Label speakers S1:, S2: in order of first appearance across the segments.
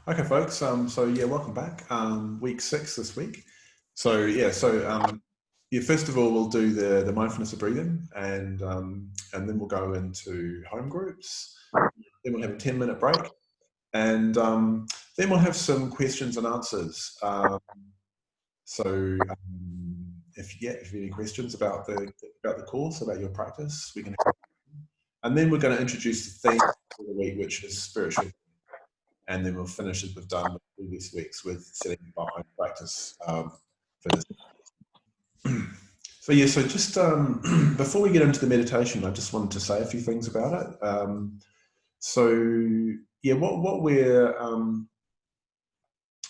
S1: Okay, folks. So yeah, welcome back. Week 6 this week. So first of all, we'll do the mindfulness of breathing, and then we'll go into home groups. Then we'll have a 10-minute break, and then we'll have some questions and answers. If you have any questions about the course, about your practice, we can. And then we're going to introduce the theme for the week, which is spiritual. And then we'll finish as we've done with previous weeks with setting behind practice for this. So just before we get into the meditation, I just wanted to say a few things about it.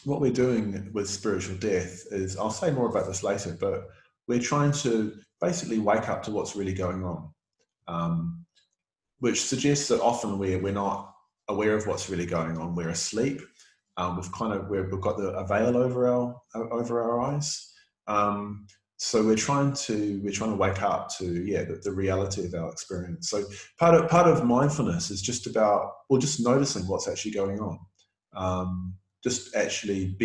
S1: What we're doing with spiritual death is, I'll say more about this later, but we're trying to basically wake up to what's really going on, which suggests that often we're not aware of what's really going on. We're asleep. We've got a veil over our eyes. So we're trying to wake up to the reality of our experience. So part of mindfulness is just noticing what's actually going on. Just actually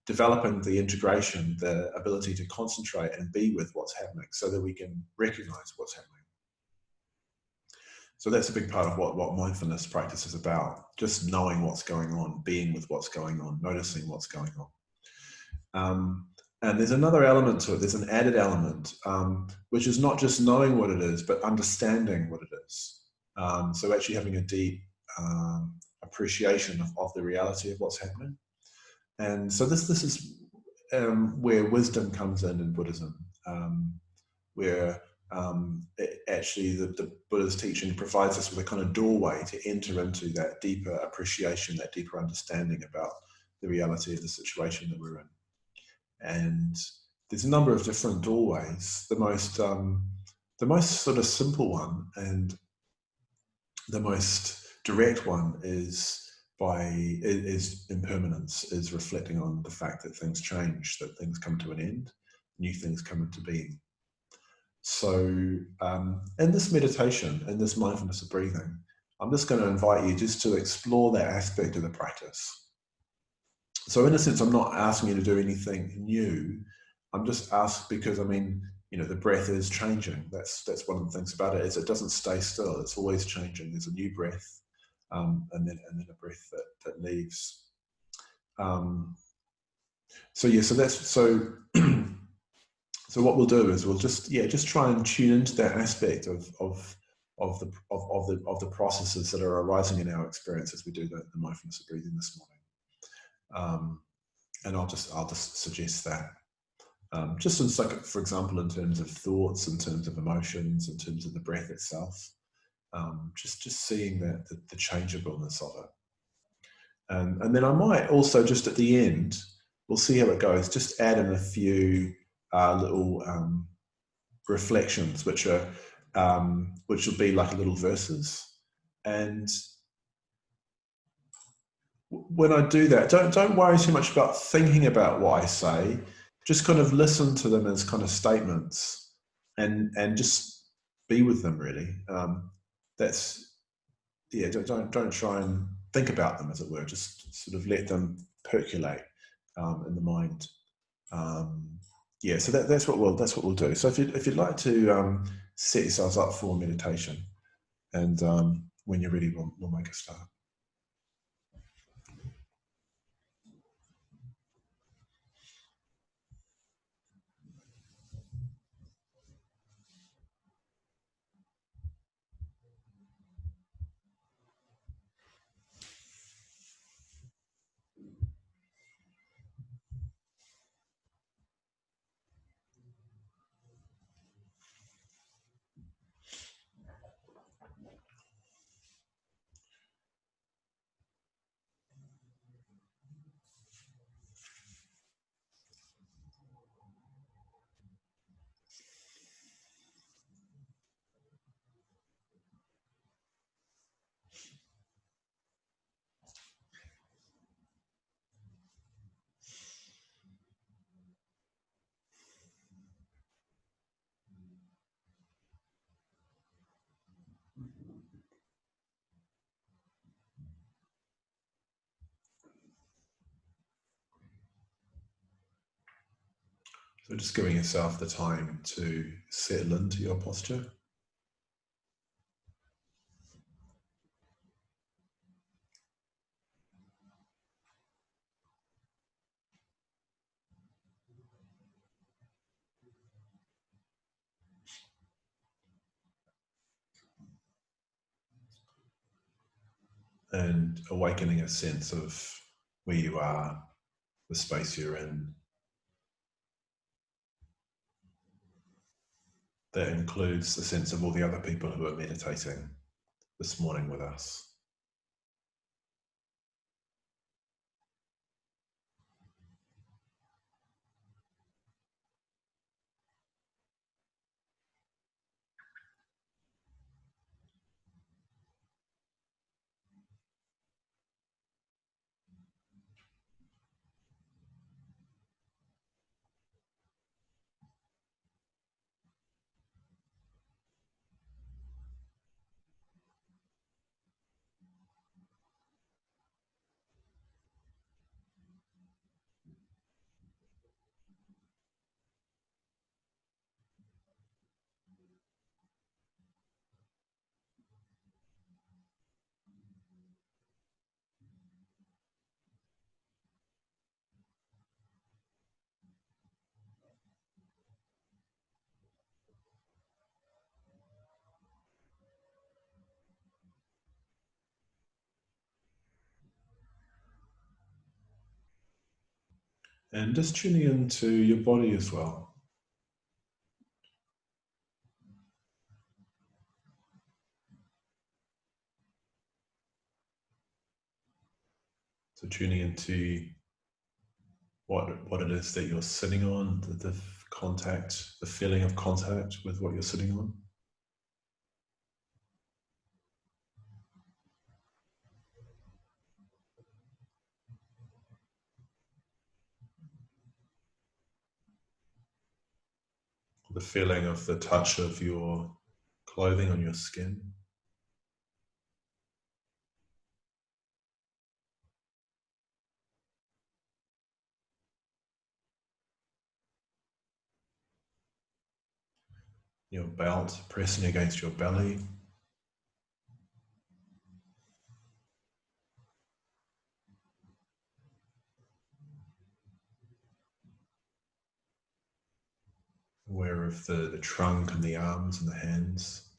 S1: developing the integration, the ability to concentrate and be with what's happening, so that we can recognize what's happening. So that's a big part of what mindfulness practice is about, just knowing what's going on, being with what's going on, noticing what's going on. And there's another element to it, there's an added element, which is not just knowing what it is, but understanding what it is. So actually having a deep appreciation of the reality of what's happening. And so this is where wisdom comes in Buddhism, where the Buddha's teaching provides us with a kind of doorway to enter into that deeper appreciation, that deeper understanding about the reality of the situation that we're in. And there's a number of different doorways. The most sort of simple one and the most direct one is impermanence, is reflecting on the fact that things change, that things come to an end, new things come into being. So in this meditation, in this mindfulness of breathing, I'm just going to invite you just to explore that aspect of the practice. So in a sense, I'm not asking you to do anything new. I'm just asked because, the breath is changing. That's one of the things about it, is it doesn't stay still. It's always changing. There's a new breath, and then a breath that leaves. So what we'll do is we'll just try and tune into that aspect of the processes that are arising in our experience as we do the mindfulness of breathing this morning. And I'll just suggest that. Just for example, in terms of thoughts, in terms of emotions, in terms of the breath itself, just seeing the changeableness of it. And then I might also, just at the end, we'll see how it goes, just add in a few little reflections, which will be like little verses. And when I do that, don't worry too much about thinking about what I say. Just kind of listen to them as kind of statements, and just be with them. Really, Don't try and think about them, as it were. Just sort of let them percolate in the mind. So that's what we'll do. So if you'd like to set yourselves up for meditation, and when you're ready, we'll make a start. So just giving yourself the time to settle into your posture. And awakening a sense of where you are, the space you're in. That includes the sense of all the other people who are meditating this morning with us. And just tuning into your body as well. So tuning into what it is that you're sitting on, the contact, the feeling of contact with what you're sitting on. The feeling of the touch of your clothing on your skin. Your belt pressing against your belly. Aware of the trunk and the arms and the hands.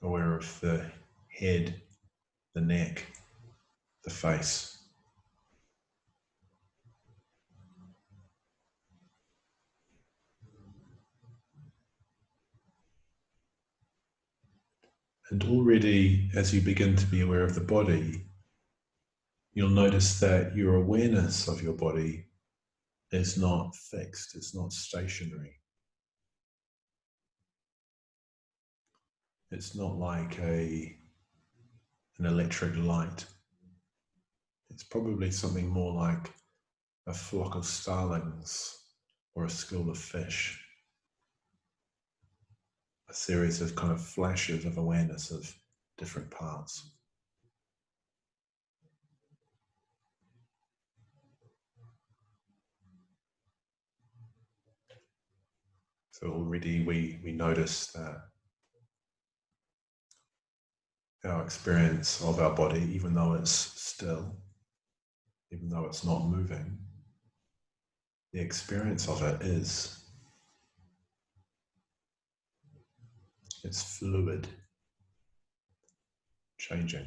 S1: Aware of the head, the neck, the face. And already, as you begin to be aware of the body, you'll notice that your awareness of your body is not fixed, it's not stationary. It's not like an electric light. It's probably something more like a flock of starlings or a school of fish. A series of kind of flashes of awareness of different parts. So already we notice that our experience of our body, even though it's still, even though it's not moving, the experience of it is, it's fluid, changing.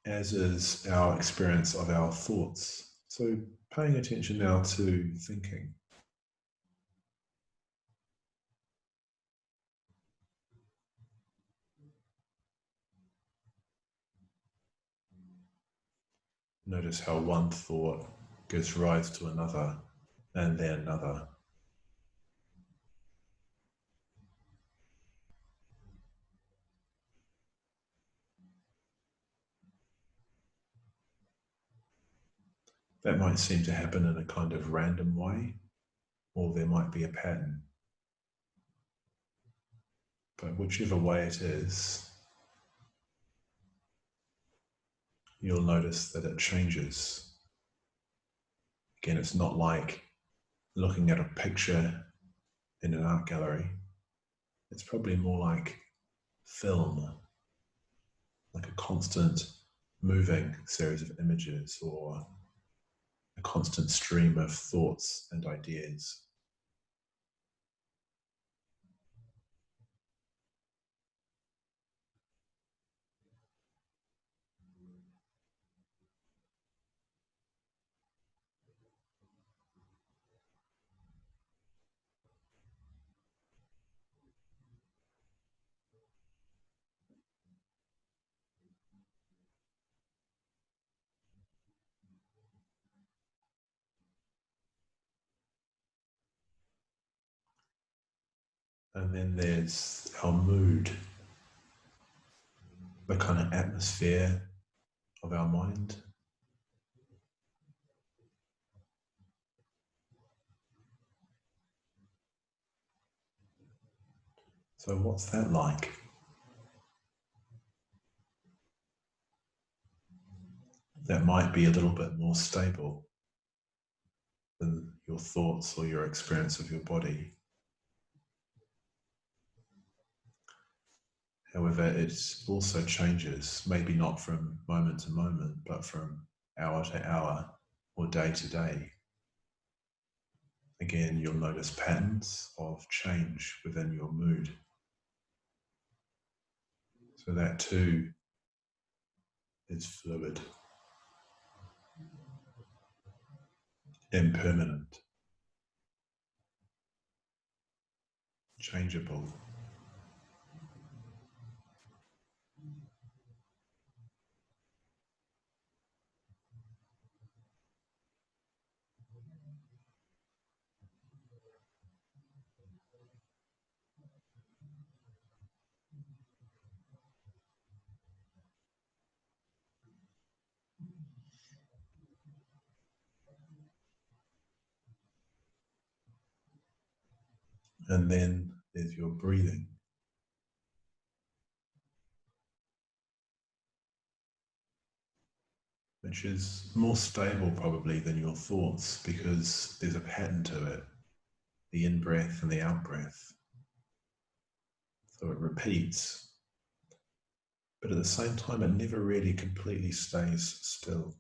S1: As is our experience of our thoughts. So paying attention now to thinking. Notice how one thought gives rise to another, and then another. That might seem to happen in a kind of random way, or there might be a pattern. But whichever way it is, you'll notice that it changes. Again, it's not like looking at a picture in an art gallery. It's probably more like film, like a constant moving series of images or a constant stream of thoughts and ideas. And then there's our mood, the kind of atmosphere of our mind. So, what's that like? That might be a little bit more stable than your thoughts or your experience of your body. However, it also changes, maybe not from moment to moment, but from hour to hour or day to day. Again, you'll notice patterns of change within your mood. So that too is fluid, impermanent, changeable. And then there's your breathing, which is more stable probably than your thoughts because there's a pattern to it, the in-breath and the out-breath. So it repeats, but at the same time, it never really completely stays still.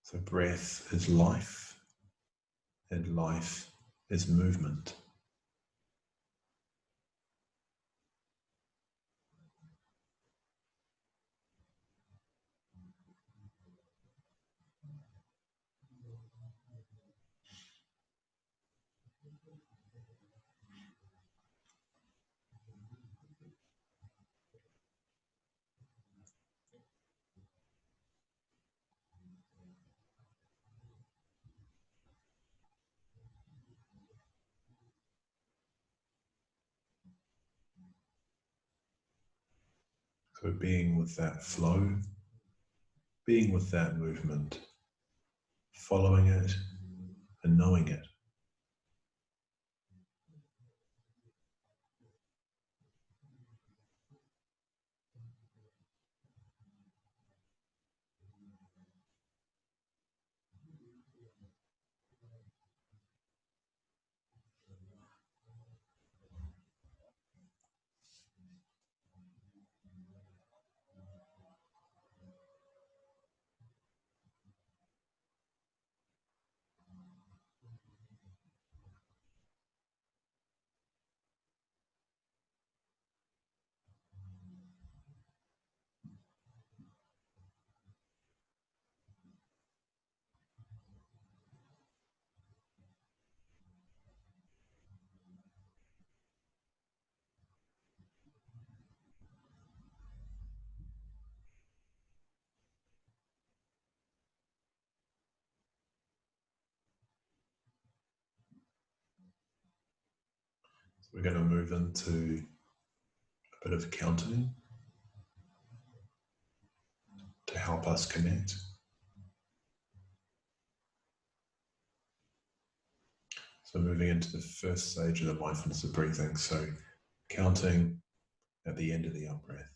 S1: So breath is life, and life is movement. So being with that flow, being with that movement, following it and knowing it. So we're going to move into a bit of counting. to help us connect. So moving into the first stage of the mindfulness of breathing, so counting at the end of the out-breath.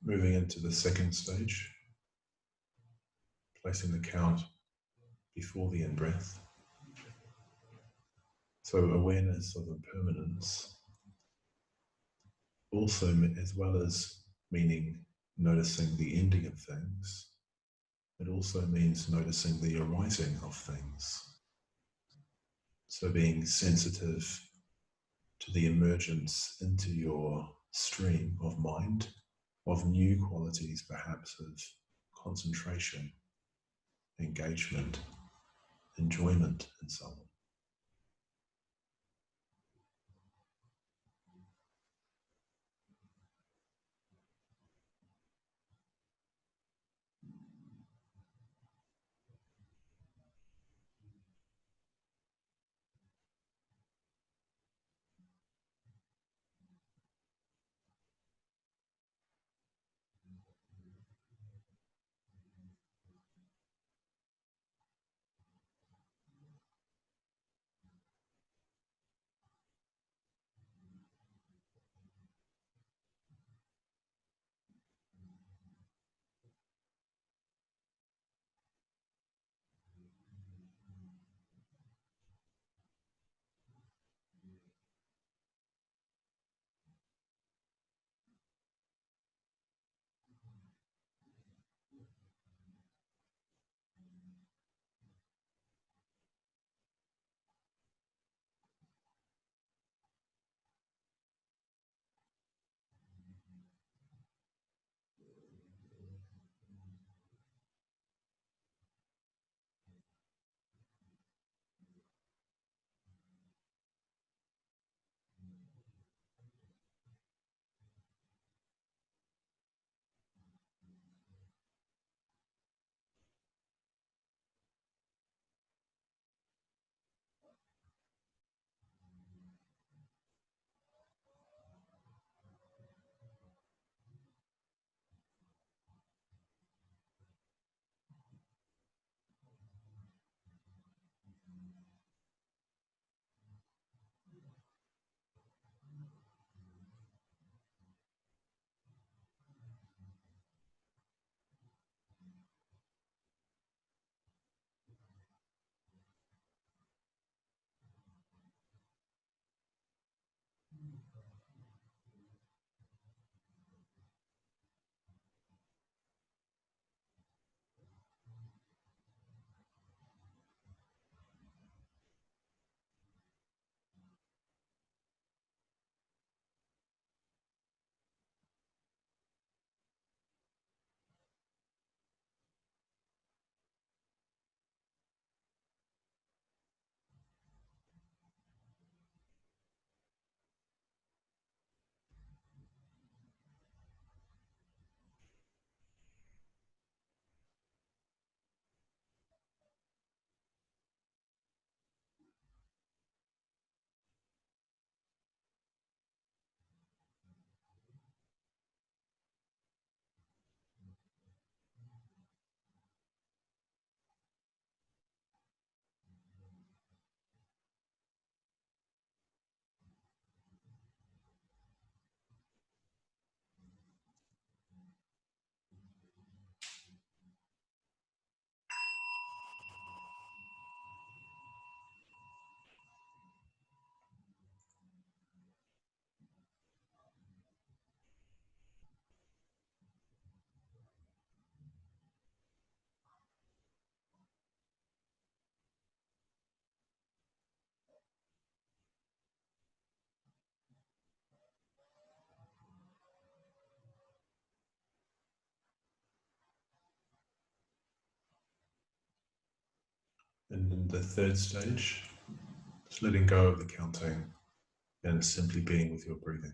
S1: Moving into the second stage, placing the count before the in-breath. So awareness of impermanence also, as well as meaning noticing the ending of things, it also means noticing the arising of things. So being sensitive to the emergence into your stream of mind, of new qualities perhaps of concentration, engagement, enjoyment, and so on. And in the third stage, just letting go of the counting and simply being with your breathing.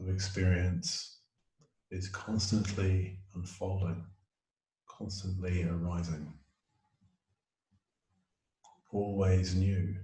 S1: of experience is constantly unfolding, constantly arising, always new.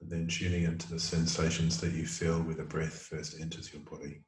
S1: And then tuning into the sensations that you feel with the breath first enters your body.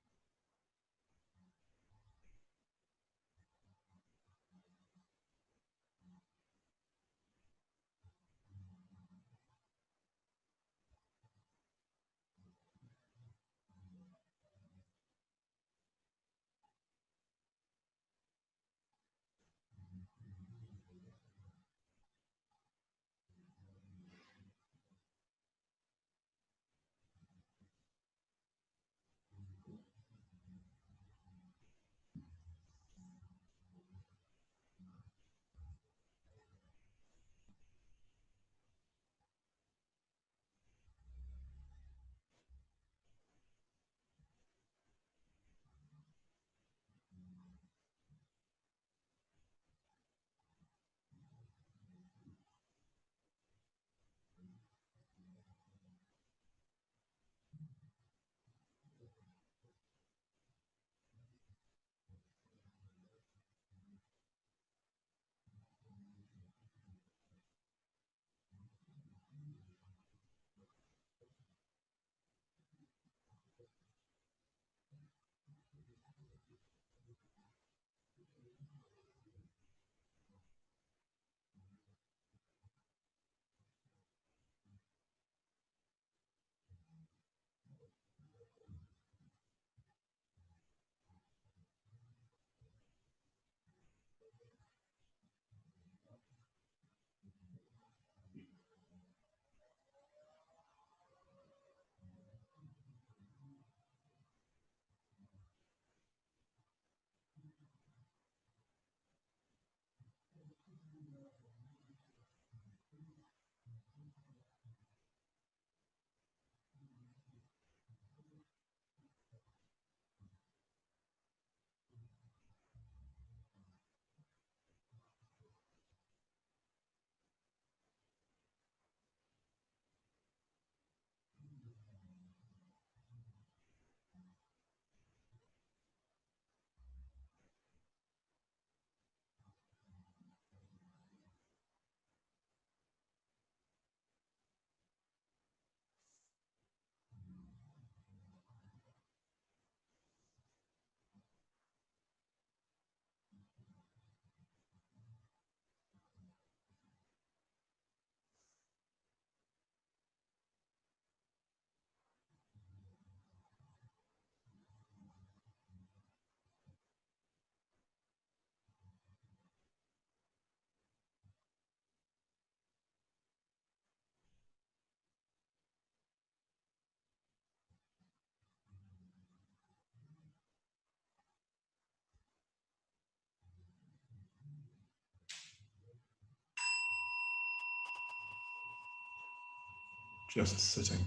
S1: Just sitting.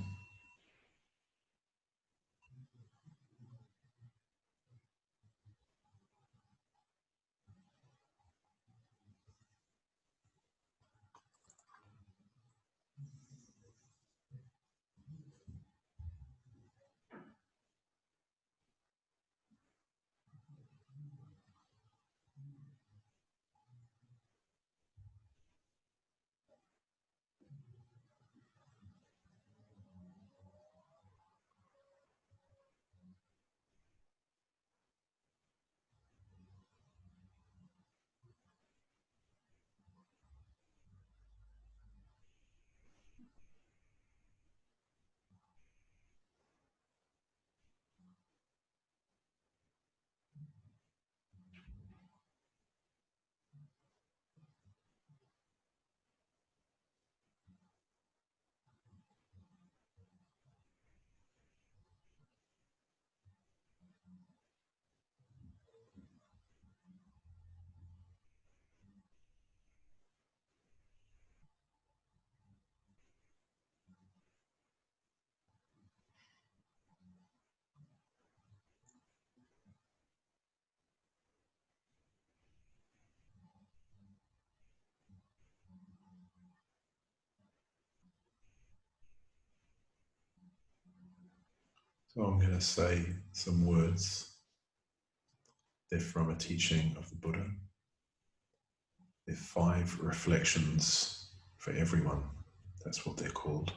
S1: So I'm going to say some words. They're from a teaching of the Buddha. They're 5 reflections for everyone. That's what they're called.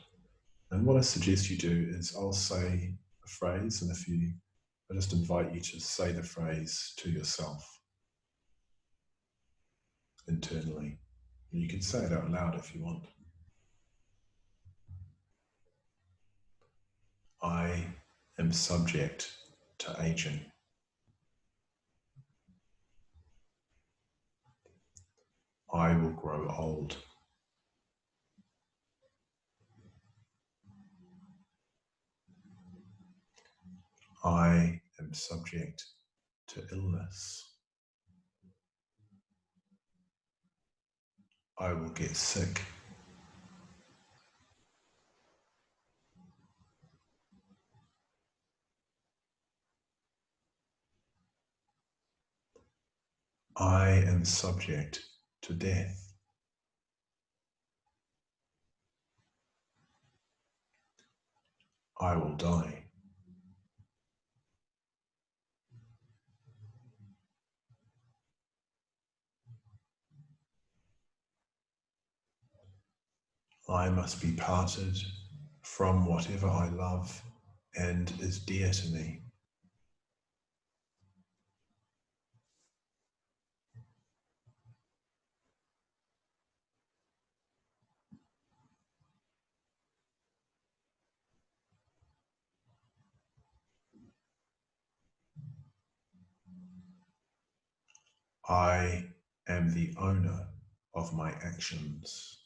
S1: And what I suggest you do is I'll say a phrase, and I just invite you to say the phrase to yourself internally. And you can say it out loud if you want. I am subject to aging. I will grow old. I am subject to illness. I will get sick. I am subject to death. I will die. I must be parted from whatever I love and is dear to me. I am the owner of my actions.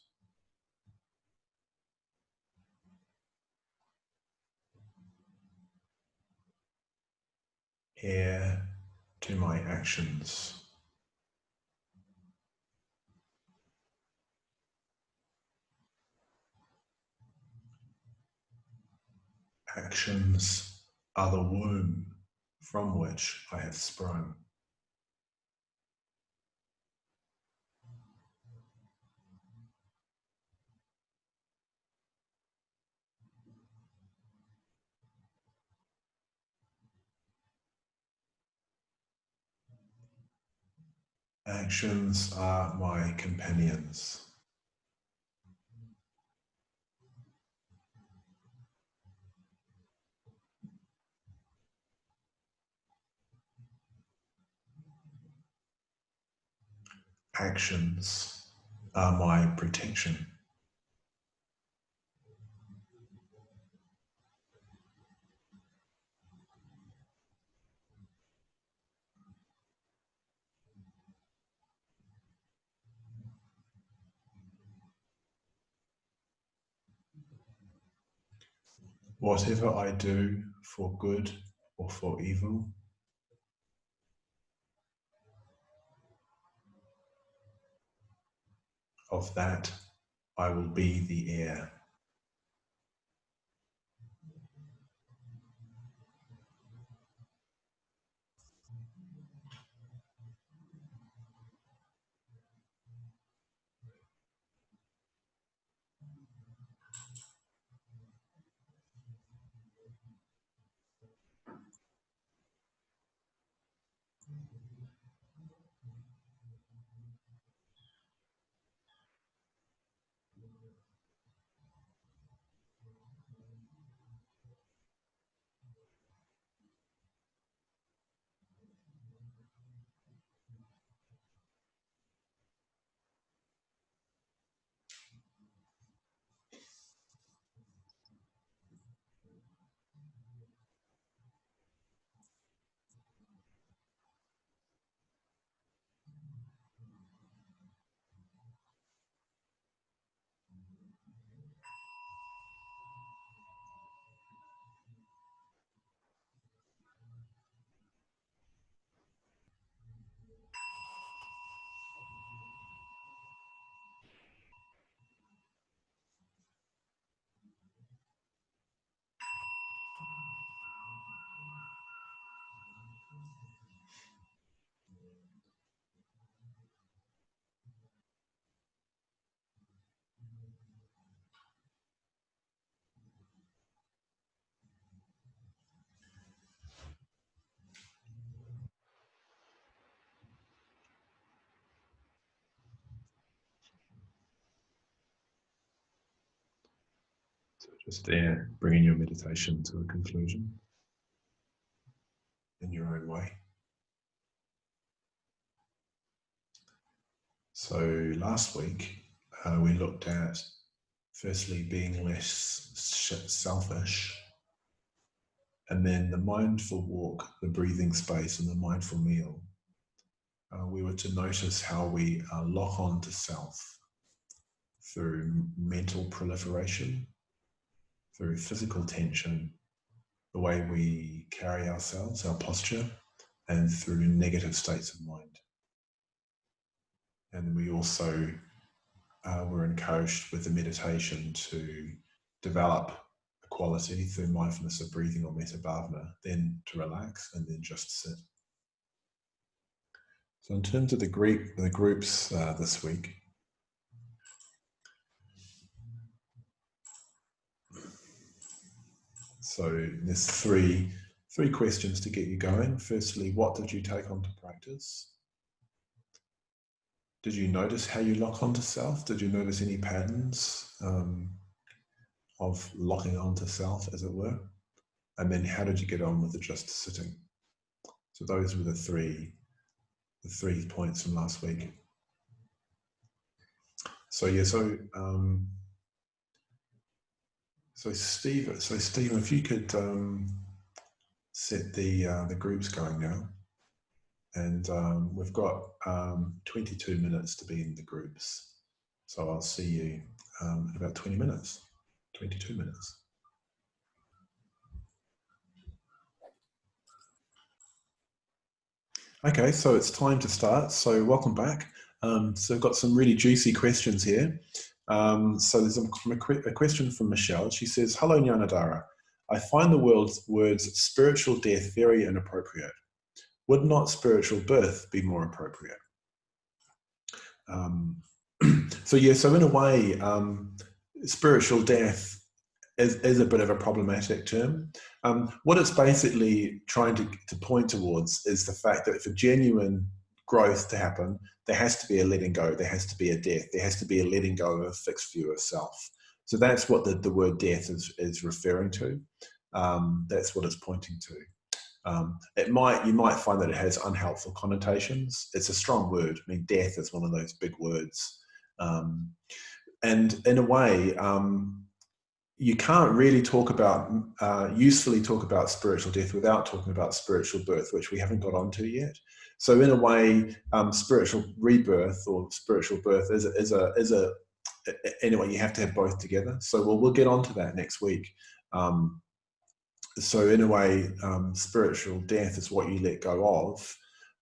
S1: Heir to my actions. Actions are the womb from which I have sprung. Actions are my companions. Actions are my protection. Whatever I do for good or for evil, of that I will be the heir. Just there, bringing your meditation to a conclusion in your own way. So last week we looked at firstly being less selfish, and then the mindful walk, the breathing space, and the mindful meal. We were to notice how we lock on to self through mental proliferation, through physical tension, the way we carry ourselves, our posture, and through negative states of mind. And we also were encouraged with the meditation to develop a quality through mindfulness of breathing or metta bhavana, then to relax and then just sit. So in terms of the groups this week, so there's three questions to get you going. Firstly, what did you take on to practice? Did you notice how you lock onto self? Did you notice any patterns of locking onto self, as it were? And then how did you get on with the just sitting? So those were the three points from last week. So yeah, so Steve, if you could set the groups going now, and we've got 22 minutes to be in the groups. So I'll see you in about 20 minutes, 22 minutes. Okay, so it's time to start. So welcome back. So I've got some really juicy questions here. So there's a question from Michelle. She says, "Hello, Nyanadara. I find the words spiritual death very inappropriate. Would not spiritual birth be more appropriate?" So in a way, spiritual death is a bit of a problematic term. What it's basically trying to point towards is the fact that for genuine growth to happen, there has to be a letting go, there has to be a death, there has to be a letting go of a fixed view of self. So that's what the word death is referring to. That's what it's pointing to. You might find that it has unhelpful connotations. It's a strong word. I mean, death is one of those big words. And in a way, you can't really usefully talk about spiritual death without talking about spiritual birth, which we haven't got onto yet. So in a way, spiritual rebirth or spiritual birth anyway, you have to have both together. So we'll get onto that next week. So in a way, spiritual death is what you let go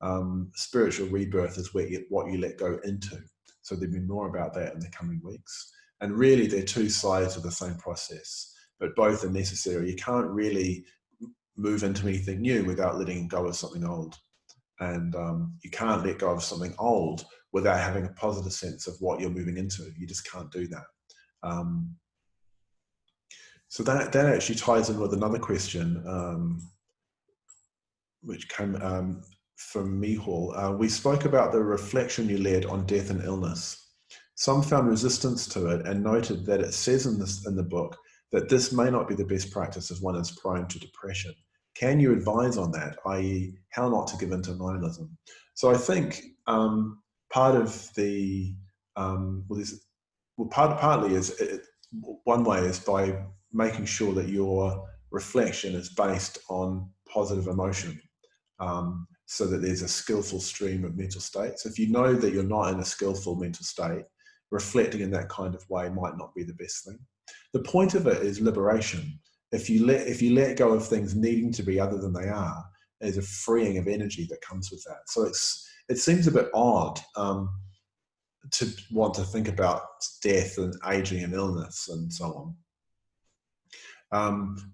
S1: of. Spiritual rebirth is what you let go into. So there'll be more about that in the coming weeks. And really, they're two sides of the same process, but both are necessary. You can't really move into anything new without letting go of something old. And you can't let go of something old without having a positive sense of what you're moving into. You just can't do that. So that actually ties in with another question, which came from Mihal. We spoke about the reflection you led on death and illness. Some found resistance to it and noted that it says in the book that this may not be the best practice if one is prone to depression. Can you advise on that, i.e. how not to give into nihilism? So I think part of the, partly is, one way is by making sure that your reflection is based on positive emotion. So that there's a skillful stream of mental states. If you know that you're not in a skillful mental state, reflecting in that kind of way might not be the best thing. The point of it is liberation. If you let go of things needing to be other than they are, there's a freeing of energy that comes with that. So it seems a bit odd to want to think about death and aging and illness and so on.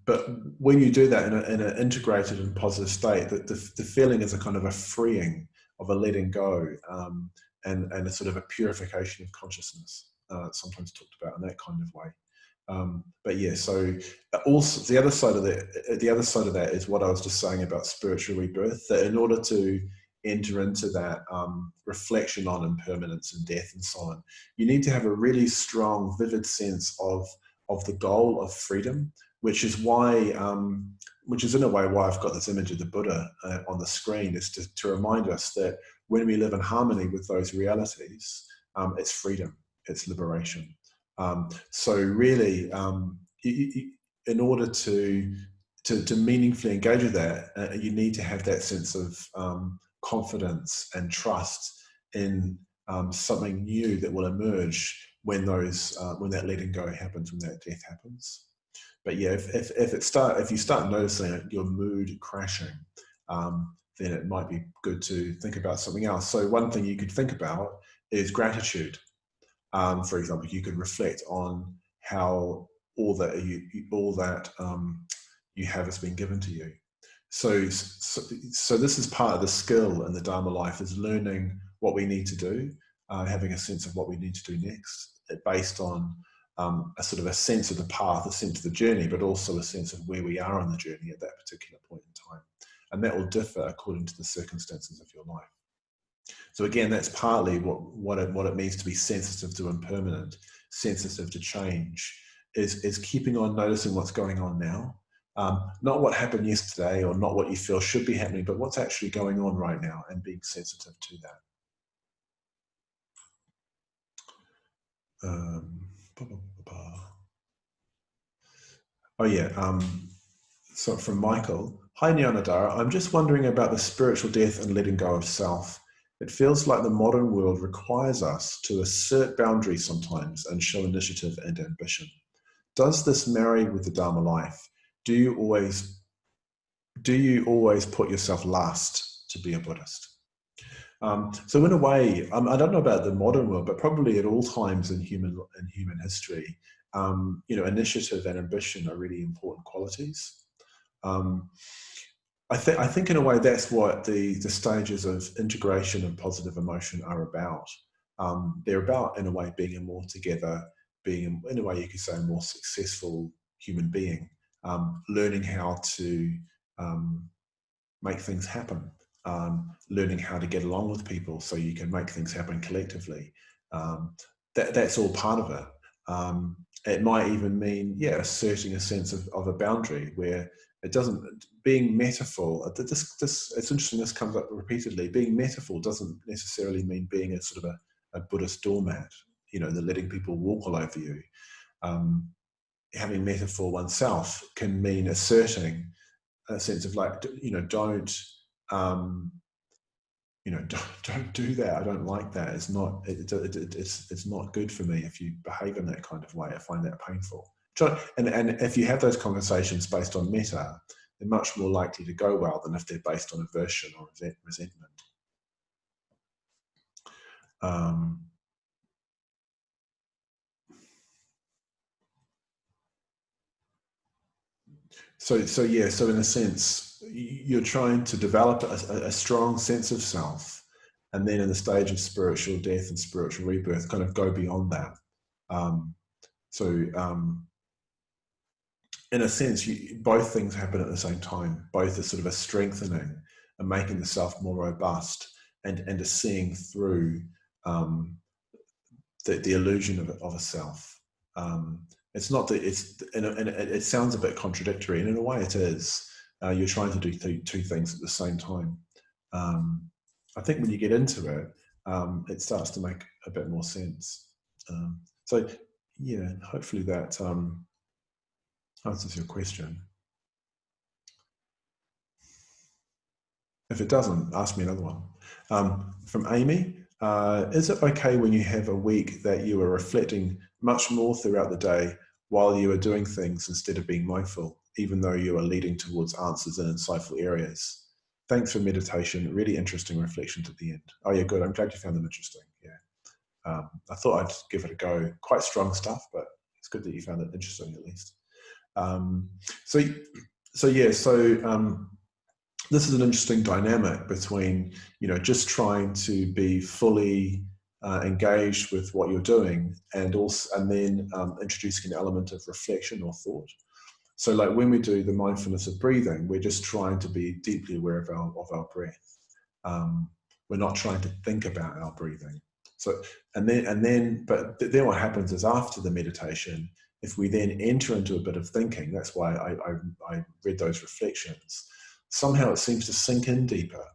S1: But when you do that in an integrated and positive state, the feeling is a kind of a freeing, of a letting go, and a sort of a purification of consciousness, sometimes talked about in that kind of way. But yeah, so also the other side of that is what I was just saying about spiritual rebirth, that in order to enter into that reflection on impermanence and death and so on, you need to have a really strong, vivid sense of of the goal of freedom, which is why, which is in a way why I've got this image of the Buddha on the screen, is to remind us that when we live in harmony with those realities, it's freedom, it's liberation. So really, in order to meaningfully engage with that, you need to have that sense of confidence and trust in something new that will emerge when that letting go happens, when that death happens. But yeah, if you start noticing your mood crashing, then it might be good to think about something else. So one thing you could think about is gratitude. For example, you could reflect on how all that you have has been given to you. So this is part of the skill in the Dharma life, is learning what we need to do, having a sense of what we need to do next, based on a sort of a sense of the path, a sense of the journey, but also a sense of where we are on the journey at that particular point in time. And that will differ according to the circumstances of your life. So again, that's partly what it means to be sensitive to impermanent, sensitive to change, is keeping on noticing what's going on now. Not what happened yesterday or not what you feel should be happening, but what's actually going on right now, and being sensitive to that. Oh yeah, so from Michael. Hi Nyanadara, I'm just wondering about the spiritual death and letting go of self. It feels like the modern world requires us to assert boundaries sometimes and show initiative and ambition. Does this marry with the Dharma life? Do you always put yourself last to be a Buddhist? So in a way, I don't know about the modern world, but probably at all times in human history, initiative and ambition are really important qualities. I think in a way that's what the stages of integration and positive emotion are about. They're about, in a way, being more together, being, in a way you could say, a more successful human being, learning how to make things happen, learning how to get along with people so you can make things happen collectively. That's all part of it. It might even mean, asserting a sense of a boundary where it doesn't, being metaphor, it's interesting, this comes up repeatedly, being metaphor doesn't necessarily mean being a sort of a Buddhist doormat, the letting people walk all over you. Having metaphor oneself can mean asserting a sense of like, don't do that. I don't like that. It's not. It's not good for me if you behave in that kind of way. I find that painful. And if you have those conversations based on metta, they're much more likely to go well than if they're based on aversion or resentment. So in a sense, you're trying to develop a strong sense of self, and then in the stage of spiritual death and spiritual rebirth, kind of go beyond that. In a sense, both things happen at the same time. Both are sort of a strengthening and making the self more robust, and a seeing through the illusion of a self. It's not that it sounds a bit contradictory, and in a way it is. You're trying to do two things at the same time. I think when you get into it, it starts to make a bit more sense. So yeah, hopefully that answers your question. If it doesn't, ask me another one. From Amy, is it okay when you have a week that you are reflecting much more throughout the day while you are doing things instead of being mindful, even though you are leading towards answers in insightful areas? Thanks for meditation. Really interesting reflections at the end. Oh yeah, good. I'm glad you found them interesting. Yeah. I thought I'd give it a go. Quite strong stuff, but it's good that you found it interesting at least. This is an interesting dynamic between, just trying to be fully engaged with what you're doing, and then introducing an element of reflection or thought. So like when we do the mindfulness of breathing, we're just trying to be deeply aware of our breath. We're not trying to think about our breathing. So, but then what happens is, after the meditation, if we then enter into a bit of thinking, that's why I read those reflections, somehow it seems to sink in deeper,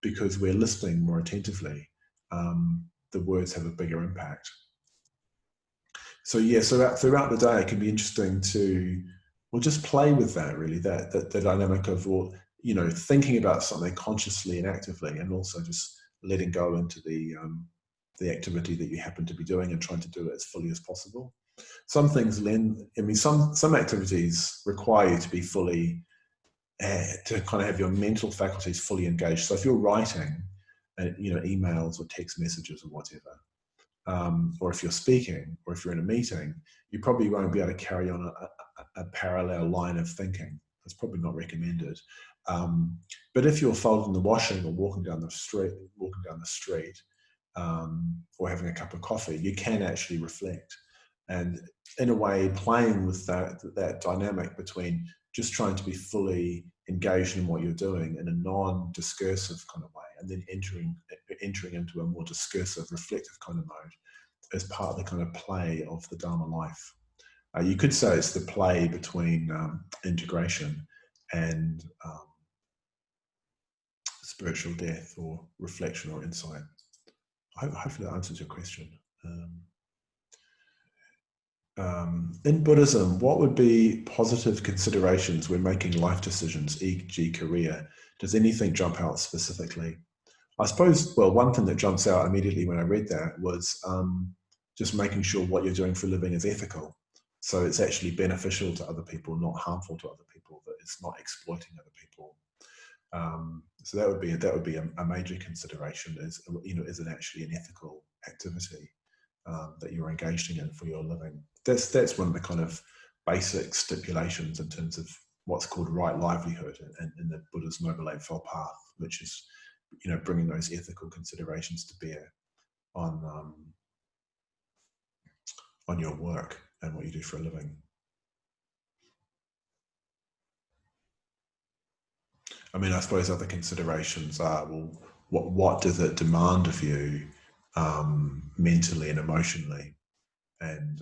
S1: because we're listening more attentively. The words have a bigger impact. So yeah, so throughout the day, it can be interesting to, well, just play with that, really, that the dynamic of, well, you know, thinking about something consciously and actively, and also just letting go into the activity that you happen to be doing and trying to do it as fully as possible. Some things some activities require you to be fully, to kind of have your mental faculties fully engaged. So if you're writing, you know, emails or text messages or whatever, or if you're speaking, or if you're in a meeting, you probably won't be able to carry on a parallel line of thinking. That's probably not recommended. But if you're folding the washing or walking down the street, or having a cup of coffee, you can actually reflect. And in a way, playing with that dynamic between just trying to be fully engaged in what you're doing in a non-discursive kind of way, and then entering into a more discursive, reflective kind of mode, as part of the kind of play of the Dharma life. You could say it's the play between integration and spiritual death, or reflection, or insight. Hopefully that answers your question. In Buddhism, what would be positive considerations when making life decisions, e.g. career? Does anything jump out specifically? I suppose, well, one thing that jumps out immediately when I read that was just making sure what you're doing for a living is ethical. So it's actually beneficial to other people, not harmful to other people, that it's not exploiting other people. So that would be a major consideration, is, you know, is it actually an ethical activity that you're engaged in for your living? That's one of the kind of basic stipulations in terms of what's called right livelihood in the Buddha's Noble Eightfold Path, which is, you know, bringing those ethical considerations to bear on your work and what you do for a living. I mean, I suppose other considerations are, well, what does it demand of you mentally and emotionally, and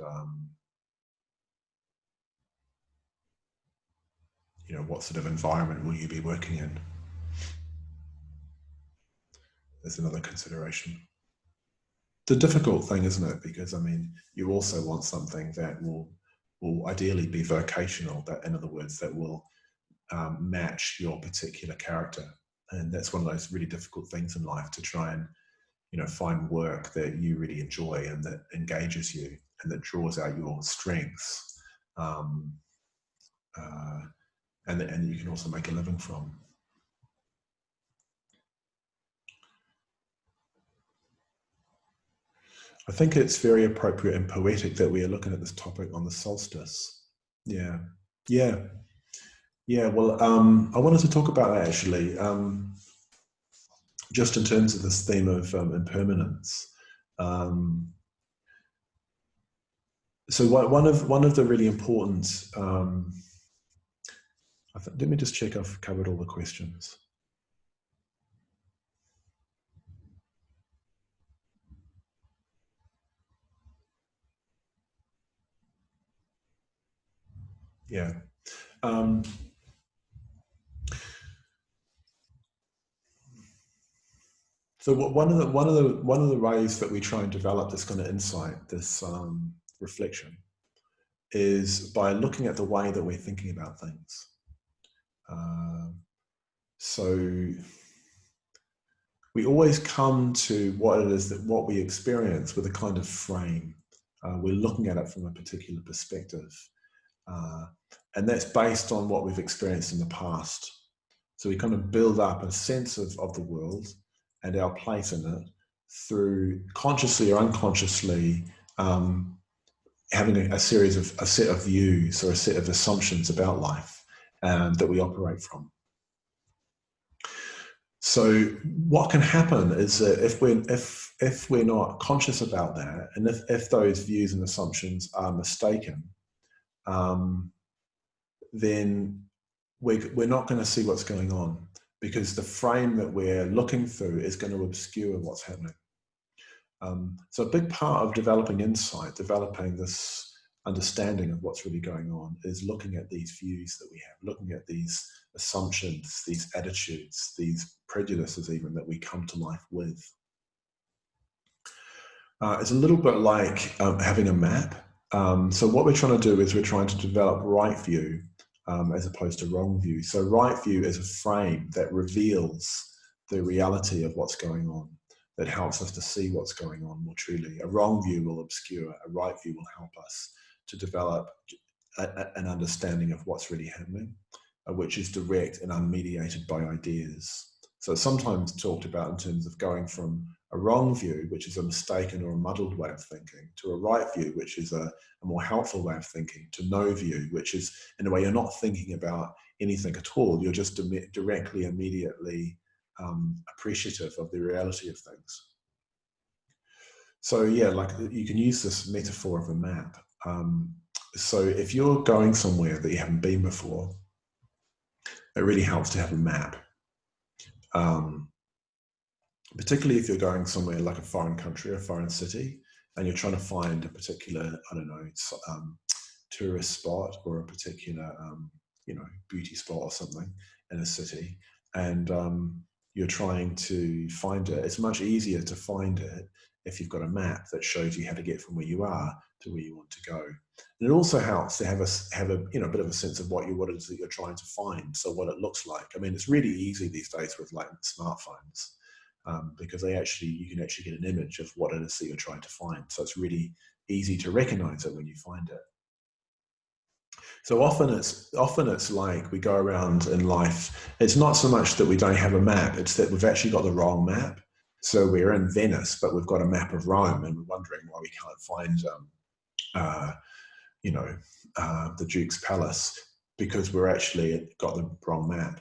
S1: you know, what sort of environment will you be working in? There's another consideration. The difficult thing, isn't it? Because I mean, you also want something that will ideally be vocational. That, in other words, that will match your particular character. And that's one of those really difficult things in life, to try and, you know, find work that you really enjoy and that engages you and that draws out your strengths, and that you can also make a living from. I think it's very appropriate and poetic that we are looking at this topic on the solstice. Yeah. Well, I wanted to talk about that, actually, just in terms of this theme of impermanence. So one of the really important, let me just check I've covered all the questions. Yeah. So one of the ways that we try and develop this kind of insight, this reflection, is by looking at the way that we're thinking about things. So we always come to what it is, that what we experience, with a kind of frame. We're looking at it from a particular perspective. And that's based on what we've experienced in the past. So we kind of build up a sense of the world and our place in it through, consciously or unconsciously, having a set of views or a set of assumptions about life that we operate from. So what can happen is that if we're not conscious about that, and if those views and assumptions are mistaken, then we're not going to see what's going on, because the frame that we're looking through is going to obscure what's happening. So a big part of developing insight, developing this understanding of what's really going on is looking at these views that we have, looking at these assumptions, these attitudes, these prejudices even that we come to life with. It's a little bit like having a map. So what we're trying to do is we're trying to develop right view as opposed to wrong view. So right view is a frame that reveals the reality of what's going on, that helps us to see what's going on more truly. A wrong view will obscure, a right view will help us to develop an understanding of what's really happening, which is direct and unmediated by ideas. So it's sometimes talked about in terms of going from a wrong view, which is a mistaken or a muddled way of thinking, to a right view, which is a more helpful way of thinking, to no view, which is, in a way, you're not thinking about anything at all. You're just directly, immediately appreciative of the reality of things. So yeah, like you can use this metaphor of a map. So if you're going somewhere that you haven't been before, it really helps to have a map. Particularly if you're going somewhere like a foreign country or a foreign city, and you're trying to find a particular, I don't know, tourist spot or a particular, beauty spot or something in a city, and you're trying to find it. It's much easier to find it if you've got a map that shows you how to get from where you are to where you want to go. And it also helps to have a bit of a sense of what it is that you're trying to find, so what it looks like. I mean, it's really easy these days with like smartphones. Because you can actually get an image of what it is that you're trying to find. So it's really easy to recognize it when you find it. So often it's like we go around in life. It's not so much that we don't have a map, it's that we've actually got the wrong map. So we're in Venice, but we've got a map of Rome, and we're wondering why we can't find, the Duke's Palace, because we're actually got the wrong map.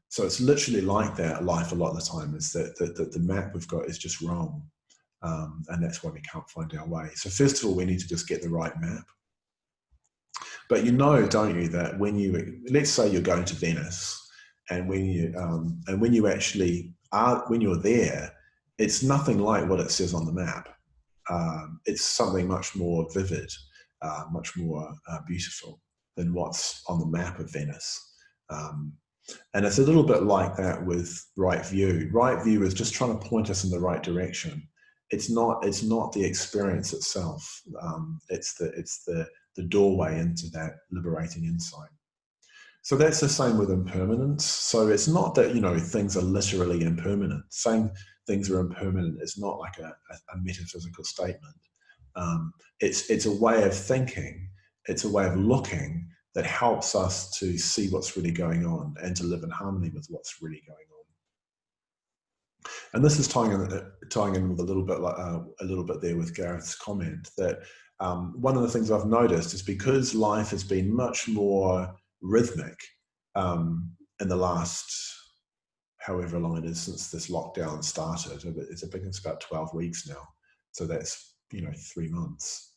S1: So it's literally like that life a lot of the time, is that the map we've got is just wrong. And that's why we can't find our way. So first of all, we need to just get the right map. But don't you, that let's say you're going to Venice, and when you actually are, when you're there, it's nothing like what it says on the map. It's something much more vivid, much more beautiful than what's on the map of Venice. And it's a little bit like that with right view. Right view is just trying to point us in the right direction. It's not the experience itself. It's the doorway into that liberating insight. So that's the same with impermanence. So it's not that things are literally impermanent. Saying things are impermanent is not like a metaphysical statement. It's a way of thinking. It's a way of looking that helps us to see what's really going on and to live in harmony with what's really going on. And this is tying in with a little bit there with Gareth's comment that one of the things I've noticed is because life has been much more rhythmic in the last however long it is since this lockdown started. It's about 12 weeks now, so that's 3 months.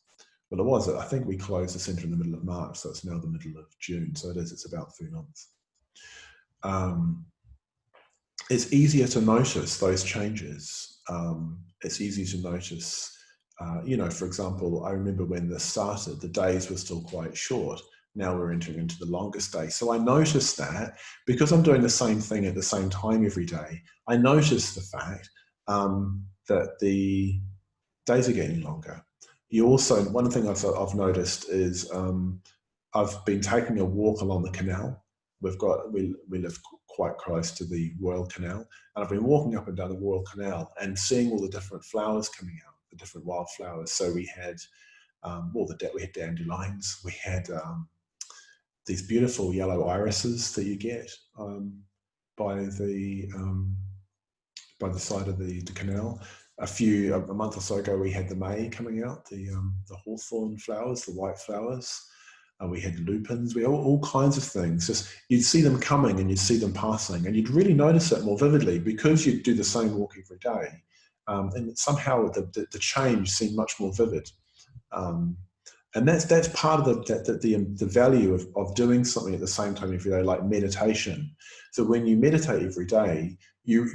S1: Well, I think we closed the centre in the middle of March, so it's now the middle of June. So it's about 3 months. It's easier to notice those changes. It's easy to notice, for example, I remember when this started, the days were still quite short. Now we're entering into the longest day. So I noticed that because I'm doing the same thing at the same time every day, I noticed the fact that the days are getting longer. One thing I've noticed is I've been taking a walk along the canal. We live quite close to the Royal Canal, and I've been walking up and down the Royal Canal and seeing all the different flowers coming out, the different wildflowers. So we had we had dandelions, we had these beautiful yellow irises that you get by the side of the canal. A month or so ago, we had the May coming out, the hawthorn flowers, the white flowers. We had lupins. We had all kinds of things. Just you'd see them coming and you'd see them passing, and you'd really notice it more vividly because you'd do the same walk every day. And somehow the change seemed much more vivid. And that's part of the value of doing something at the same time every day, like meditation. So when you meditate every day, you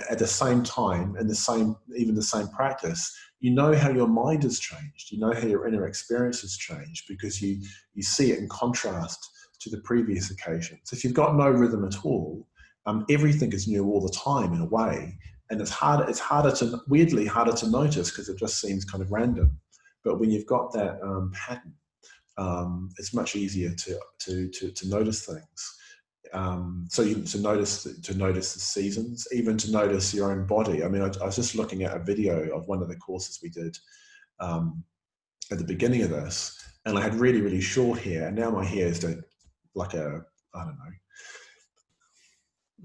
S1: at the same time and the same practice, you know how your mind has changed. You know how your inner experience has changed because you see it in contrast to the previous occasions. If you've got no rhythm at all, everything is new all the time in a way, and weirdly harder to notice because it just seems kind of random. But when you've got that pattern, it's much easier to notice things. To notice the seasons, even to notice your own body. I mean, I was just looking at a video of one of the courses we did at the beginning of this, and I had really, really short hair, and now my hair is like a, I don't know,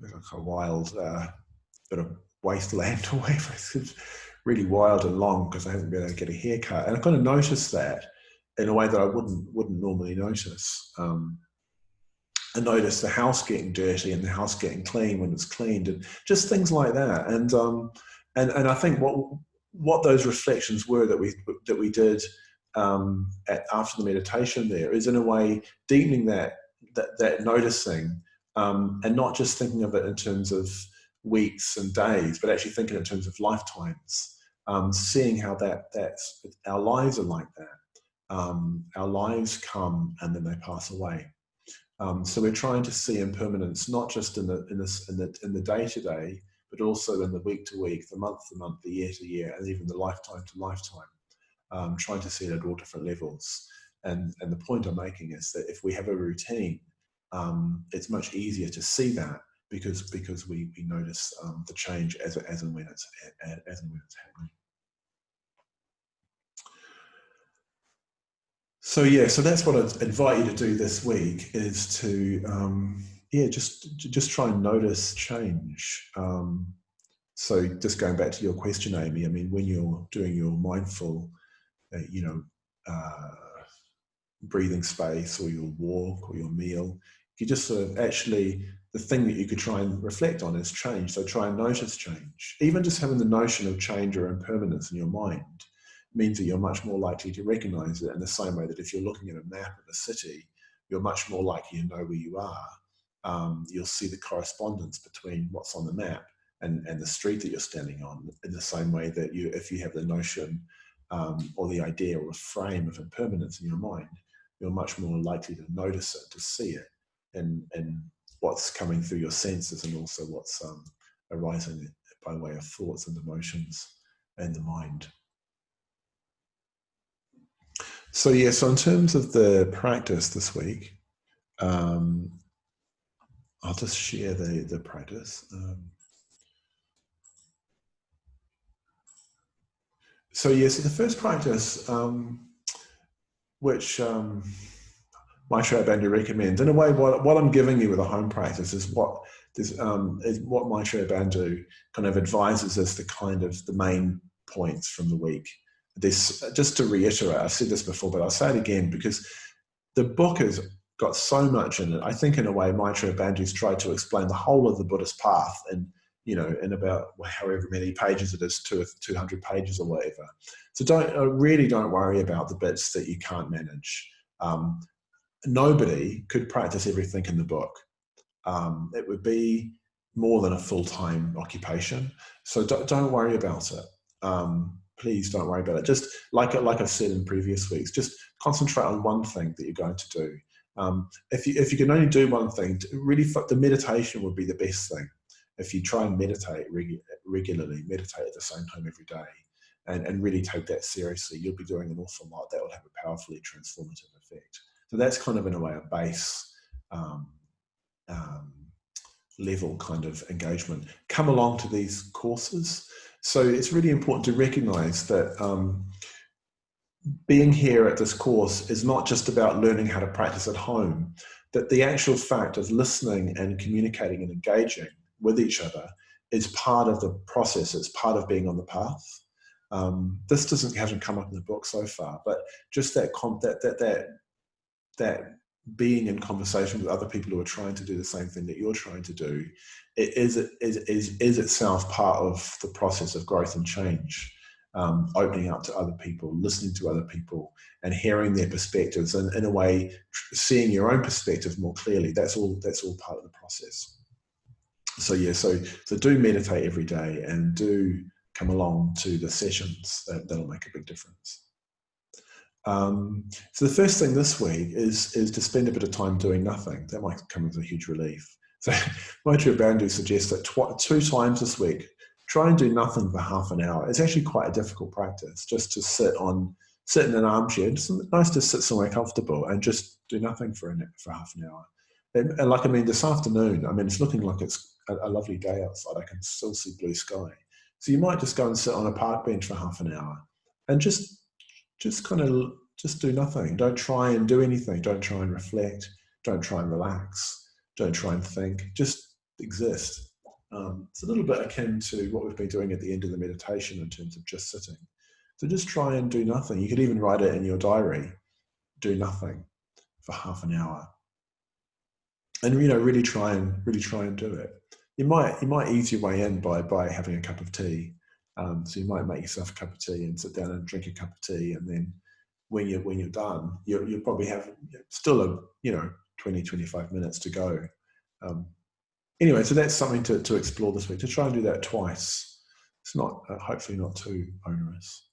S1: like a wild bit of wasteland or whatever. It's really wild and long because I haven't been able to get a haircut, and I kind of noticed that in a way that I wouldn't normally notice. I noticed the house getting dirty and the house getting clean when it's cleaned, and just things like that. And I think what those reflections were that we did after the meditation there is in a way deepening that noticing, and not just thinking of it in terms of weeks and days, but actually thinking in terms of lifetimes. Seeing how that's our lives are like that. Our lives come and then they pass away. So we're trying to see impermanence not just in the day-to-day, but also in the week-to-week, the month-to-month, the year-to-year, and even the lifetime-to-lifetime. Trying to see it at all different levels. And the point I'm making is that if we have a routine, it's much easier to see that because we notice the change as and when it's happening. So that's what I'd invite you to do this week, is to just try and notice change. So just going back to your question, Amy, I mean, when you're doing your mindful, breathing space, or your walk or your meal, you just sort of actually, the thing that you could try and reflect on is change. So try and notice change. Even just having the notion of change or impermanence in your mind means that you're much more likely to recognize it, in the same way that if you're looking at a map of a city, you're much more likely to know where you are. You'll see the correspondence between what's on the map and the street that you're standing on, in the same way that if you have the notion or the idea or a frame of impermanence in your mind, you're much more likely to notice it, to see it, and what's coming through your senses, and also what's arising by way of thoughts and emotions in the mind. So so in terms of the practice this week, I'll just share the practice. So the first practice, which Maitreya Bandhu recommends, in a way, what I'm giving you with a home practice is what Maitreya Bandhu kind of advises as the main points from the week. This, just to reiterate, I've said this before, but I'll say it again because the book has got so much in it. I think in a way Maitreya Bandhu's tried to explain the whole of the Buddhist path in about however many pages it is, 200 pages or whatever. So don't worry about the bits that you can't manage. Nobody could practice everything in the book. It would be more than a full-time occupation. So don't worry about it. Please don't worry about it. Just like I've said in previous weeks, just concentrate on one thing that you're going to do. If you can only do one thing, really, the meditation would be the best thing. If you try and meditate regularly, meditate at the same time every day, and really take that seriously, you'll be doing an awful lot that will have a powerfully transformative effect. So that's kind of, in a way, a base level kind of engagement. Come along to these courses. So it's really important to recognize that being here at this course is not just about learning how to practice at home, that the actual fact of listening and communicating and engaging with each other is part of the process. It's part of being on the path. This hasn't come up in the book so far, but just that being in conversation with other people who are trying to do the same thing that you're trying to do, it is itself part of the process of growth and change. Opening up to other people, listening to other people, and hearing their perspectives, and in a way, seeing your own perspective more clearly. That's all part of the process. So so do meditate every day, and do come along to the sessions. That'll make a big difference. So the first thing this week is to spend a bit of time doing nothing. That might come as a huge relief. So Maitreya Bandhu suggests that 2 times this week, try and do nothing for half an hour. It's actually quite a difficult practice, just to sit in an armchair. It's nice to sit somewhere comfortable and just do nothing for half an hour. And like, I mean, this afternoon, I mean, it's looking like it's a lovely day outside. I can still see blue sky. So you might just go and sit on a park bench for half an hour and just do nothing. Don't try and do anything. Don't try and reflect. Don't try and relax. Don't try and think. Just exist. It's a little bit akin to what we've been doing at the end of the meditation in terms of just sitting. So just try and do nothing. You could even write it in your diary. Do nothing for half an hour, and really try and do it. You might ease your way in by having a cup of tea. So you might make yourself a cup of tea and sit down and drink a cup of tea, and then when you're done, you'll probably have still 20, 25 minutes to go. Anyway, so that's something to explore this week, to try and do that twice. It's not hopefully not too onerous.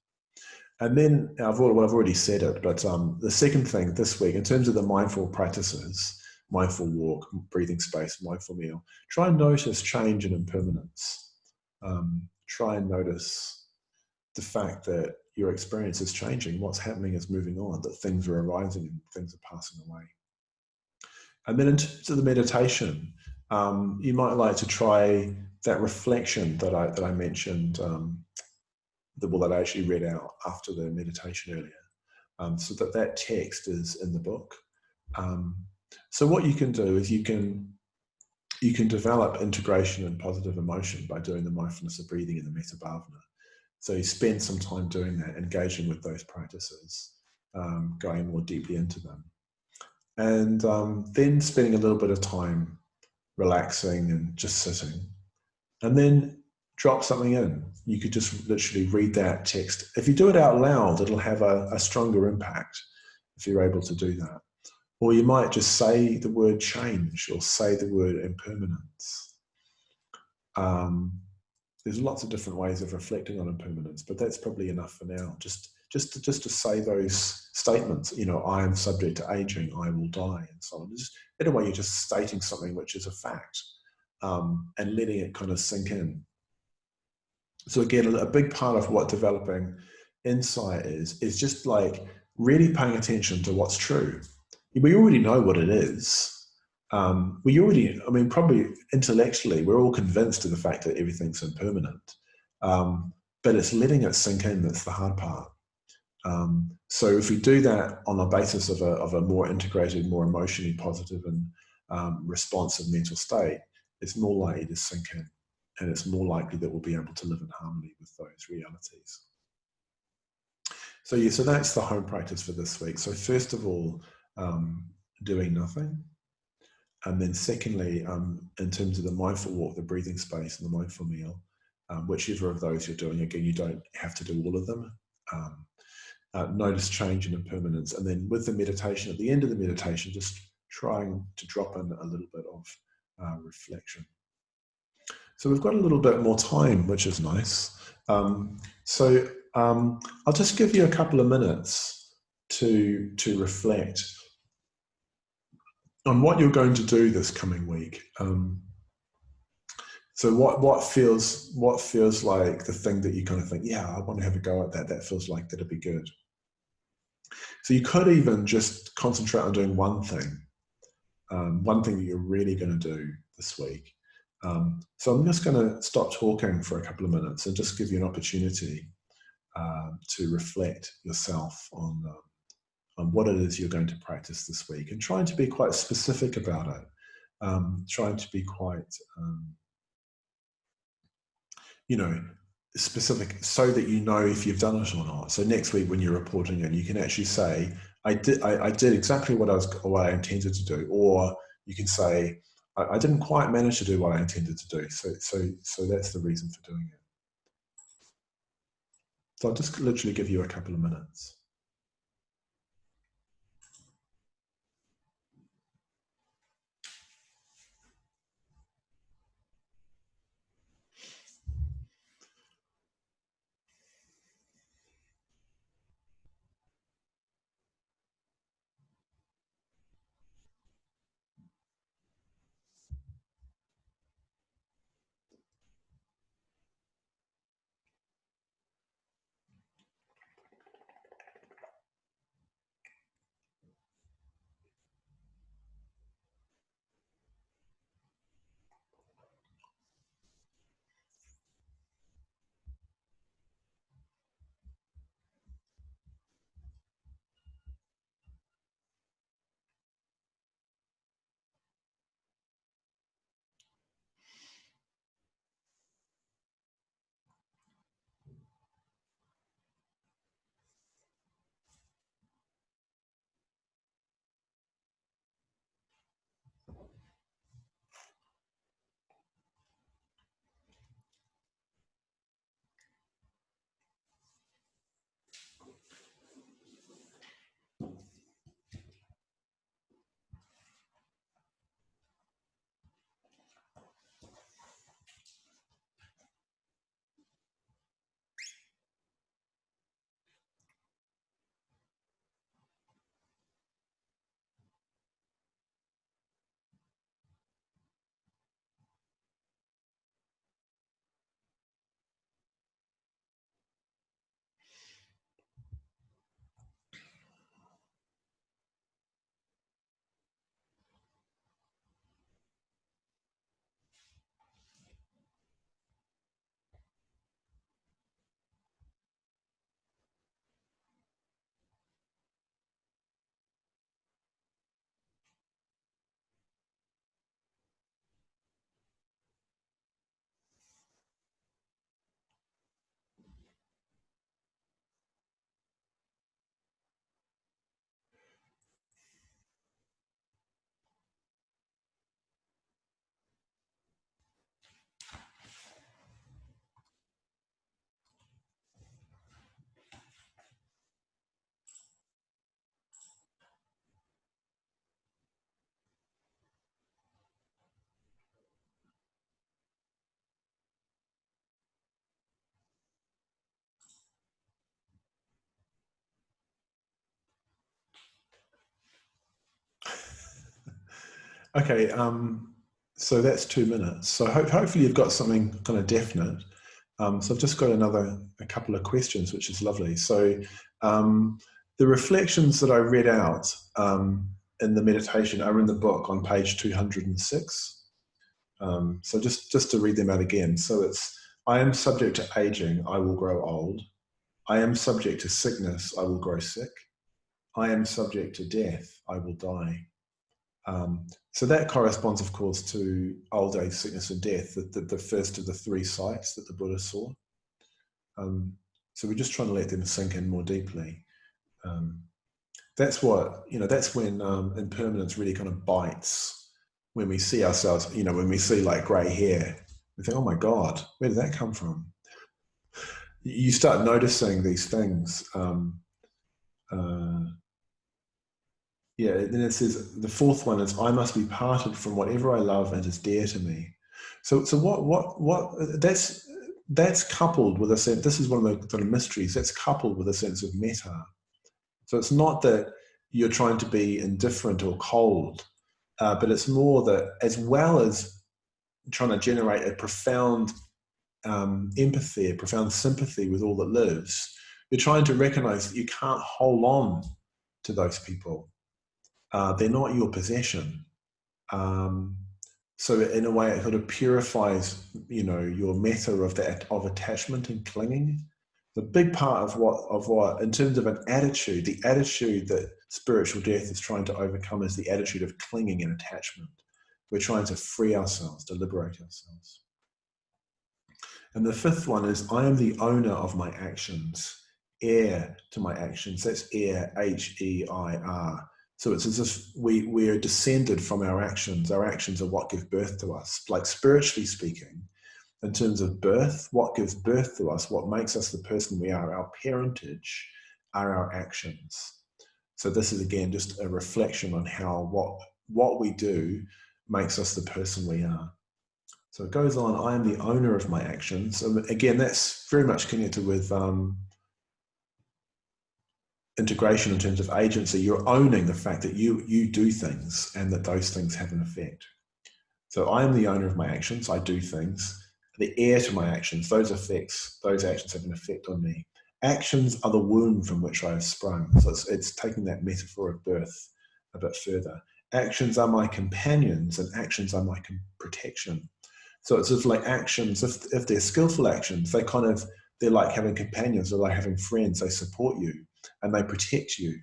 S1: And then I've already said it, but the second thing this week, in terms of the mindful practices, mindful walk, breathing space, mindful meal, try and notice change and impermanence. Try and notice the fact that your experience is changing, what's happening is moving on, that things are arising and things are passing away. And then in terms of the meditation, you might like to try that reflection that I mentioned, that I actually read out after the meditation earlier, so that text is in the book. So what you can do is you can develop integration and positive emotion by doing the mindfulness of breathing and the metta bhavana. So you spend some time doing that, engaging with those practices, going more deeply into them. And then spending a little bit of time relaxing and just sitting. And then drop something in. You could just literally read that text. If you do it out loud, it'll have a stronger impact if you're able to do that. Or you might just say the word change or say the word impermanence. There's lots of different ways of reflecting on impermanence, but that's probably enough for now. Just to say those statements, I am subject to aging, I will die, and so on. In a way, you're just stating something which is a fact, and letting it kind of sink in. So again, a big part of what developing insight is just like really paying attention to what's true. We already know what it is. Probably intellectually, we're all convinced of the fact that everything's impermanent. But it's letting it sink in that's the hard part. So if we do that on the basis of a more integrated, more emotionally positive and responsive mental state, it's more likely to sink in, and it's more likely that we'll be able to live in harmony with those realities. So that's the home practice for this week. So first of all, doing nothing. And then secondly, in terms of the mindful walk, the breathing space, and the mindful meal, whichever of those you're doing, again, you don't have to do all of them. Notice change and impermanence. And then with the meditation, at the end of the meditation, just trying to drop in a little bit of reflection. So we've got a little bit more time, which is nice. I'll just give you a couple of minutes to reflect on what you're going to do this coming week. So what feels like the thing that you kind of think, yeah, I want to have a go at that. That feels like that'd be good. So you could even just concentrate on doing one thing that you're really going to do this week. So I'm just going to stop talking for a couple of minutes and just give you an opportunity to reflect yourself on what it is you're going to practice this week, and trying to be quite specific about it. Trying to be quite, specific, so that you know if you've done it or not. So next week when you're reporting in, you can actually say, I did exactly what I intended to do, or you can say, I didn't quite manage to do what I intended to do. So that's the reason for doing it. So I'll just literally give you a couple of minutes. Okay, so that's 2 minutes. So hopefully you've got something kind of definite. So I've just got a couple of questions, which is lovely. So the reflections that I read out in the meditation are in the book on page 206. So just to read them out again. So it's, I am subject to aging, I will grow old. I am subject to sickness, I will grow sick. I am subject to death, I will die. So that corresponds, of course, to old age, sickness, and death, the first of the 3 sights that the Buddha saw. So we're just trying to let them sink in more deeply. That's what, that's when impermanence really kind of bites, when we see ourselves, when we see like grey hair, we think, oh my God, where did that come from? You start noticing these things. Yeah, then it says the 4th one is, I must be parted from whatever I love and is dear to me. So what that's coupled with a sense, this is one of the sort of mysteries, that's coupled with a sense of metta. So it's not that you're trying to be indifferent or cold, but it's more that, as well as trying to generate a profound empathy, a profound sympathy with all that lives, you're trying to recognize that you can't hold on to those people. They're not your possession. So in a way, it sort of purifies, your metta of attachment and clinging. The big part of what, in terms of an attitude, the attitude that spiritual death is trying to overcome is the attitude of clinging and attachment. We're trying to free ourselves, to liberate ourselves. And the 5th one is, I am the owner of my actions, heir to my actions. That's heir, H-E-I-R. So it's as if we're descended from our actions. Our actions are what give birth to us. Like, spiritually speaking, in terms of birth, what gives birth to us, what makes us the person we are, our parentage, are our actions. So this is, again, just a reflection on how what we do makes us the person we are. So it goes on, I am the owner of my actions. So again, that's very much connected with integration in terms of agency. You're owning the fact that you do things and that those things have an effect. So I am the owner of my actions. I do things. The heir to my actions, those actions have an effect on me. Actions are the womb from which I have sprung. So it's taking that metaphor of birth a bit further. Actions are my companions, and actions are my protection. So it's just like actions, if they're skillful actions, they're like having companions, they're like having friends. They support you and they protect you,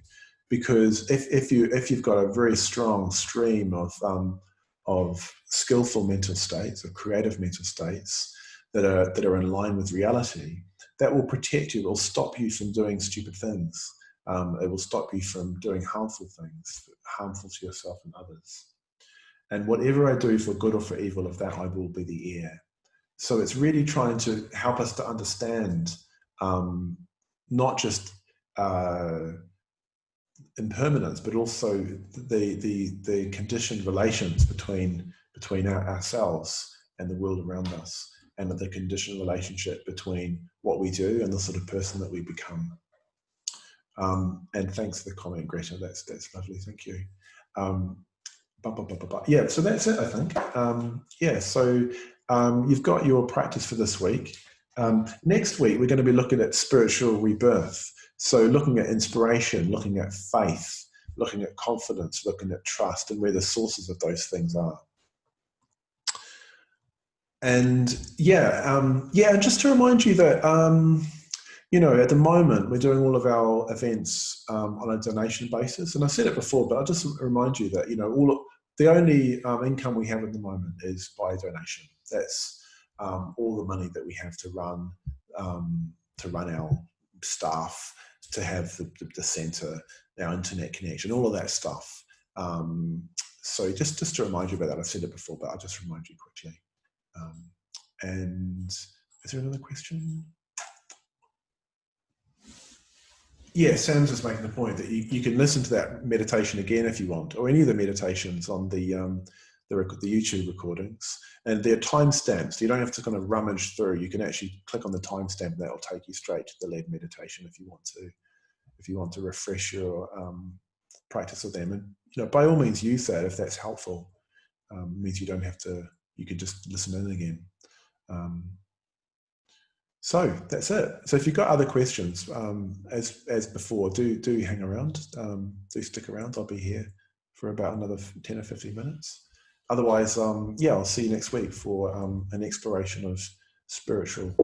S1: because if you've got a very strong stream of skillful mental states, of creative mental states that are in line with reality, that will protect you. It will stop you from doing stupid things. It will stop you from doing harmful things, harmful to yourself and others. And whatever I do for good or for evil, of that I will be the heir. So it's really trying to help us to understand not just impermanence, but also the conditioned relations between ourselves and the world around us, and the conditioned relationship between what we do and the sort of person that we become. And thanks for the comment, Greta. That's lovely. Thank you. Yeah, so that's it, I think. So you've got your practice for this week. Next week, we're going to be looking at spiritual rebirth. So looking at inspiration, looking at faith, looking at confidence, looking at trust, and where the sources of those things are. And just to remind you that, at the moment, we're doing all of our events on a donation basis. And I said it before, but I'll just remind you that, the only income we have at the moment is by donation. That's all the money that we have to run our staff, to have the centre, our internet connection, all of that stuff. So just to remind you about that, I've said it before, but I'll just remind you quickly. And is there another question? Yeah, Sam's just making the point that you can listen to that meditation again if you want, or any of the meditations on the YouTube recordings, and they're timestamps. You don't have to kind of rummage through. You can actually click on the timestamp, and that will take you straight to the lead meditation if you want to refresh your practice of them. And by all means use that if that's helpful. means you don't have to, you can just listen in again. So that's it. So if you've got other questions, as before, do hang around, do stick around. I'll be here for about another 10 or 15 minutes. Otherwise, yeah, I'll see you next week for an exploration of spiritual